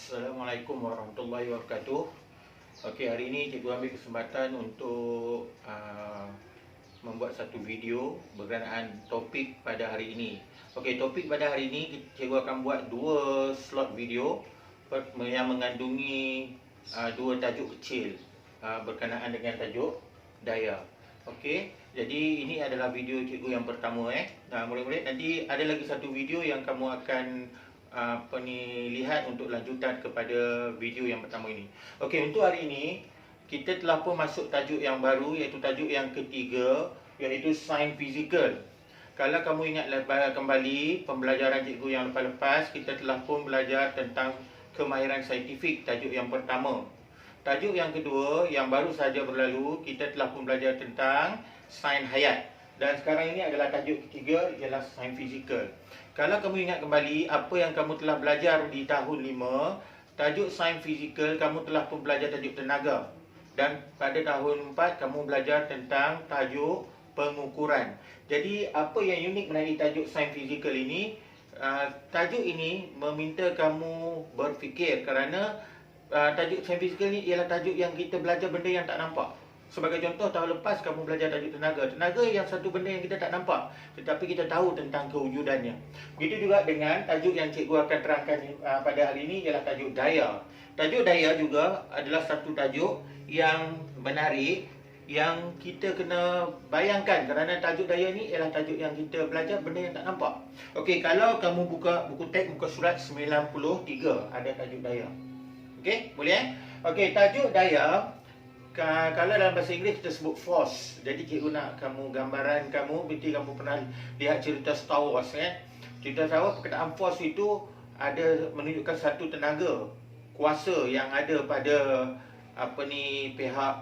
Assalamualaikum warahmatullahi wabarakatuh. Okey, hari ini cikgu ambil kesempatan untuk membuat satu video berkenaan topik pada hari ini. Okey, topik pada hari ini cikgu akan buat dua slot video yang mengandungi dua tajuk kecil berkenaan dengan tajuk daya. Okey, jadi ini adalah video cikgu yang pertama. Murid-murid, nanti ada lagi satu video yang kamu akan lihat untuk lanjutan kepada video yang pertama ini. Okey, untuk hari ini kita telah pun masuk tajuk yang baru, iaitu tajuk yang ketiga, iaitu sains fizikal. Kalau kamu ingat kembali pembelajaran cikgu yang lepas-lepas, kita telah pun belajar tentang kemahiran saintifik, tajuk yang pertama. Tajuk yang kedua yang baru saja berlalu, kita telah pun belajar tentang sains hayat. Dan sekarang ini adalah tajuk ketiga, ialah sains fizikal. Kalau kamu ingat kembali apa yang kamu telah belajar di tahun 5, tajuk sains fizikal kamu telah pun belajar tajuk tenaga. Dan pada tahun 4 kamu belajar tentang tajuk pengukuran. Jadi apa yang unik mengenai tajuk sains fizikal ini? Tajuk ini meminta kamu berfikir, kerana tajuk sains fizikal ini ialah tajuk yang kita belajar benda yang tak nampak. Sebagai contoh, tahun lepas kamu belajar tajuk tenaga. Tenaga yang satu benda yang kita tak nampak, tetapi kita tahu tentang kewujudannya. Begitu juga dengan tajuk yang cikgu akan terangkan pada hari ini, ialah tajuk daya. Tajuk daya juga adalah satu tajuk yang menarik, yang kita kena bayangkan, kerana tajuk daya ni ialah tajuk yang kita belajar benda yang tak nampak. Okey, kalau kamu buka buku teks, muka surat 93, ada tajuk daya. Okey, boleh Okey, tajuk daya, kalau dalam bahasa Inggeris kita sebut force. Jadi cikgu nak kamu gambaran kamu, berarti kamu pernah lihat cerita Star Wars kan? Cerita Star Wars, perkataan force itu ada menunjukkan satu tenaga, kuasa yang ada pada pihak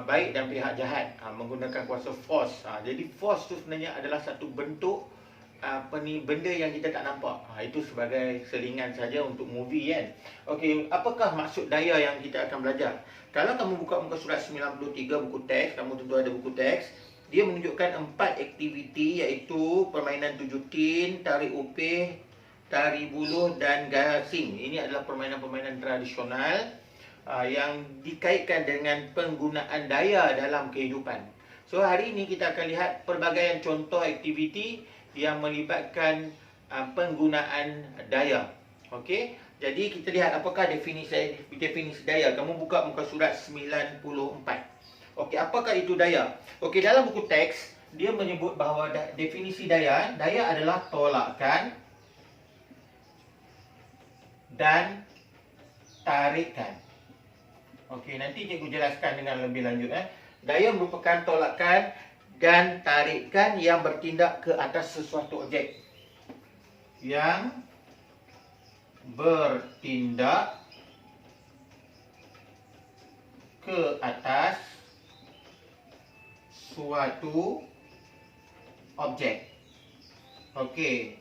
baik dan pihak jahat, menggunakan kuasa force. Jadi force tu sebenarnya adalah satu bentuk benda yang kita tak nampak. Itu sebagai selingan saja untuk movie kan. Okey, apakah maksud daya yang kita akan belajar? Kalau kamu buka muka surat 93 buku teks, kamu tentu ada buku teks. Dia menunjukkan 4 aktiviti, iaitu permainan 7 tin, tarik upih, tari buluh dan gasing. Ini adalah permainan-permainan tradisional yang dikaitkan dengan penggunaan daya dalam kehidupan. So hari ini kita akan lihat pelbagai contoh aktiviti yang melibatkan penggunaan daya. Okey, jadi kita lihat apakah definisi daya. Kamu buka muka surat 94. Okey, apakah itu daya? Okey, dalam buku teks dia menyebut bahawa definisi daya adalah tolakan dan tarikan. Okey, nanti cikgu jelaskan dengan lebih lanjut. Daya merupakan tolakan dan tarikan yang bertindak ke atas sesuatu objek. Yang bertindak ke atas suatu objek. Okey.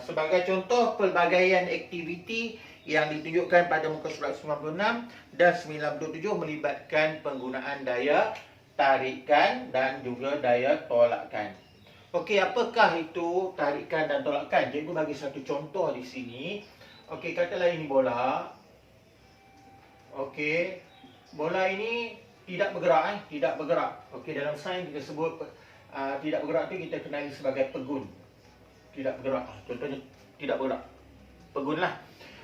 Sebagai contoh pelbagaian aktiviti yang ditunjukkan pada muka surat 96 dan 97 melibatkan penggunaan daya tarikan dan juga daya tolakan. Okey, apakah itu tarikan dan tolakan? Cikgu bagi satu contoh di sini. Okey, katalah ini bola. Okey, bola ini tidak bergerak, tidak bergerak. Okey, dalam sains kita sebut tidak bergerak itu kita kenali sebagai pegun. Tidak bergerak. Contohnya tidak bergerak. Pegunlah.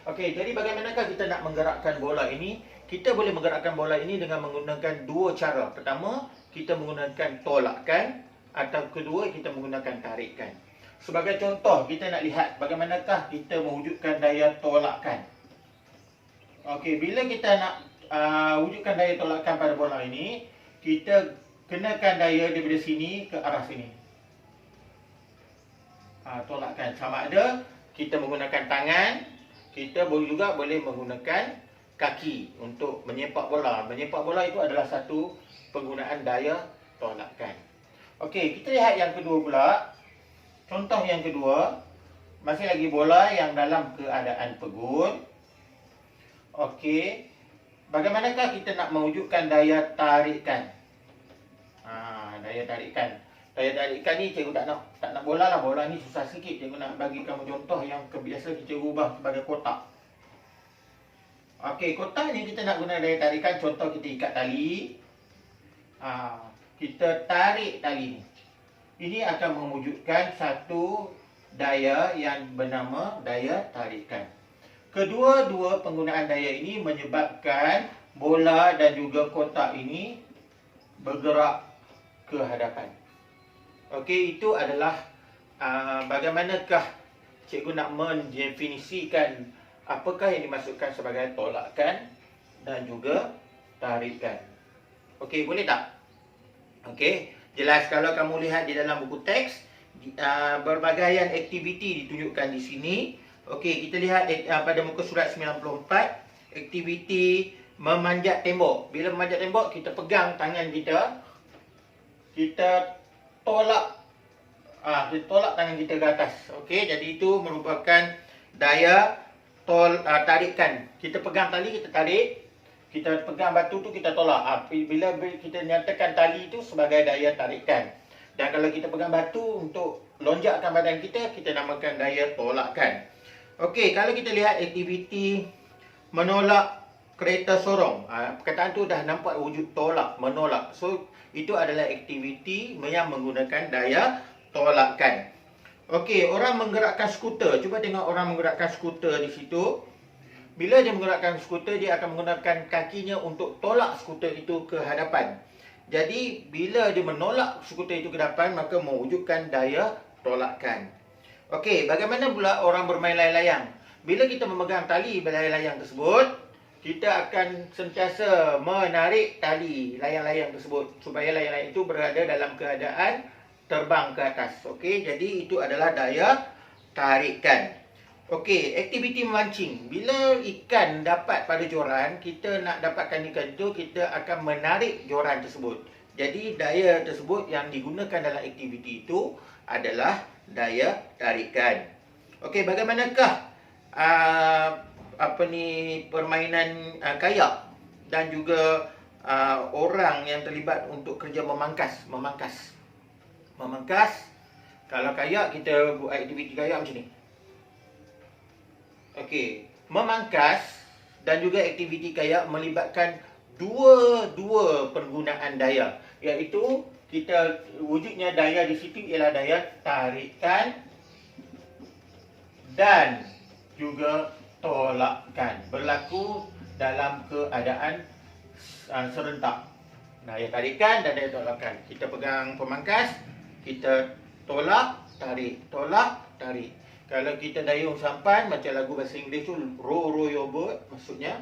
Okey, jadi bagaimanakah kita nak menggerakkan bola ini? Kita boleh menggerakkan bola ini dengan menggunakan dua cara. Pertama, kita menggunakan tolakan, atau kedua, kita menggunakan tarikan. Sebagai contoh, kita nak lihat bagaimanakah kita mewujudkan daya tolakan. Okey, bila kita nak wujudkan daya tolakan pada bola ini, kita kenakan daya daripada sini ke arah sini. Tolakan sama ada kita menggunakan tangan, kita juga boleh menggunakan kaki untuk menyepak bola. Menyepak bola itu adalah satu penggunaan daya tolakan. Okey, kita lihat yang kedua pula. Contoh yang kedua, masih lagi bola yang dalam keadaan pegun. Okey, bagaimanakah kita nak mewujudkan daya tarikan? Daya tarikan. Daya tarikan ni cikgu tak nak bola lah. Bola ni susah sikit. Cikgu nak bagi kamu contoh yang biasa cikgu ubah sebagai kotak. Okey, kotak ni kita nak guna daya tarikan. Contoh kita ikat tali. Kita tarik tali ni. Ini akan mewujudkan satu daya yang bernama daya tarikan. Kedua-dua penggunaan daya ini menyebabkan bola dan juga kotak ini bergerak ke hadapan. Okey, itu adalah bagaimanakah cikgu nak mendefinisikan apakah yang dimaksudkan sebagai tolakan dan juga tarikan. Okey, boleh tak? Okey, jelas kalau kamu lihat di dalam buku teks, berbagai aktiviti ditunjukkan di sini. Okey, kita lihat pada muka surat 94, aktiviti memanjat tembok. Bila memanjat tembok, kita pegang tangan kita, kita tolak tangan kita ke atas. Okey, jadi itu merupakan daya tarikan. Kita pegang tali, kita tarik. Kita pegang batu tu, kita tolak. Bila kita nyatakan tali itu sebagai daya tarikan. Dan kalau kita pegang batu untuk lonjakkan badan kita, kita namakan daya tolakan. Okey, kalau kita lihat aktiviti menolak kereta sorong. Perkataan tu dah nampak wujud tolak, menolak. So, itu adalah aktiviti yang menggunakan daya tolakan. Okey, orang menggerakkan skuter. Cuba tengok orang menggerakkan skuter di situ. Bila dia menggerakkan skuter, dia akan menggunakan kakinya untuk tolak skuter itu ke hadapan. Jadi, bila dia menolak skuter itu ke hadapan, maka mewujudkan daya tolakan. Okey, bagaimana pula orang bermain layang-layang? Bila kita memegang tali layang-layang tersebut, kita akan sentiasa menarik tali layang-layang tersebut supaya layang-layang itu berada dalam keadaan terbang ke atas. Okey, jadi itu adalah daya tarikan. Okey, aktiviti memancing. Bila ikan dapat pada joran, kita nak dapatkan ikan itu, kita akan menarik joran tersebut. Jadi daya tersebut yang digunakan dalam aktiviti itu adalah daya tarikan. Okey, bagaimanakah permainan kayak dan juga orang yang terlibat untuk kerja memangkas. Kalau kayak, kita buat aktiviti kayak macam ni. Okey, memangkas dan juga aktiviti kayak melibatkan dua penggunaan daya, iaitu kita wujudnya daya di situ ialah daya tarikan dan juga tolakan, berlaku dalam keadaan serentak. Daya tarikan dan daya tolakan. Kita pegang pemangkas, kita tolak, tarik, tolak, tarik. Kalau kita dayung sampan, macam lagu bahasa Inggeris tu, row your boat, maksudnya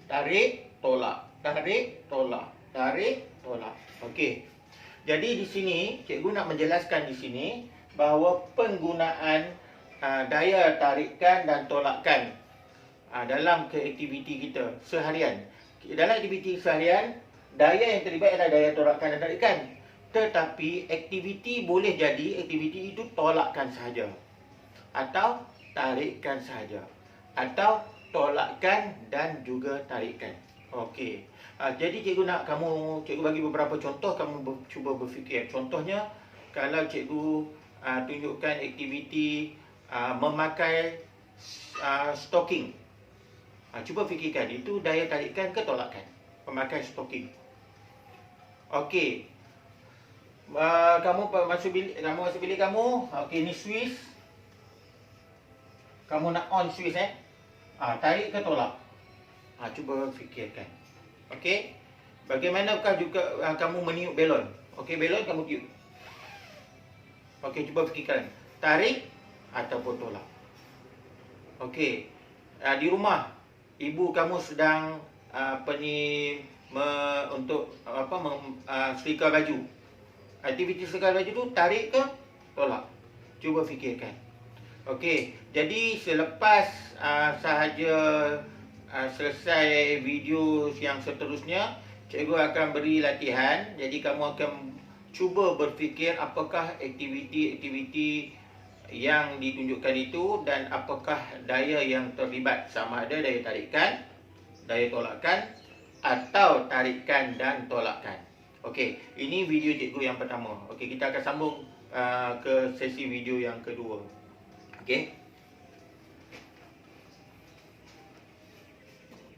tarik, tolak, tarik, tolak, tarik, tolak. Okey. Jadi di sini, cikgu nak menjelaskan di sini bahawa penggunaan daya tarikan dan tolakan dalam aktiviti kita seharian. Dalam aktiviti seharian, daya yang terlibat adalah daya tolakan dan tarikan. Tetapi aktiviti boleh jadi aktiviti itu tolakkan sahaja, atau tarikkan sahaja, atau tolakkan dan juga tarikkan. Okey. Jadi cikgu bagi beberapa contoh, kamu cuba berfikir. Contohnya, kalau cikgu tunjukkan aktiviti memakai stocking. Cuba fikirkan, itu daya tarikan ke tolakan? Memakai stocking. Okey. Kamu masuk bilik kamu. Okey, ni Swiss. Kamu nak on Swiss tarik ke tolak? Cuba fikirkan. Okey. Bagaimanakah juga kamu meniup belon? Okey, belon kamu tiup. Okey, cuba fikirkan. Tarik ataupun tolak. Okey. Di rumah, ibu kamu sedang setrika baju. Aktiviti setrika baju tu tarik ke tolak? Cuba fikirkan. Okey, jadi selepas sahaja selesai video yang seterusnya, cikgu akan beri latihan. Jadi kamu akan cuba berfikir apakah aktiviti-aktiviti yang ditunjukkan itu dan apakah daya yang terlibat, sama ada daya tarikan, daya tolakan atau tarikan dan tolakan. Okey, ini video cikgu yang pertama. Okey, kita akan sambung ke sesi video yang kedua. Okey.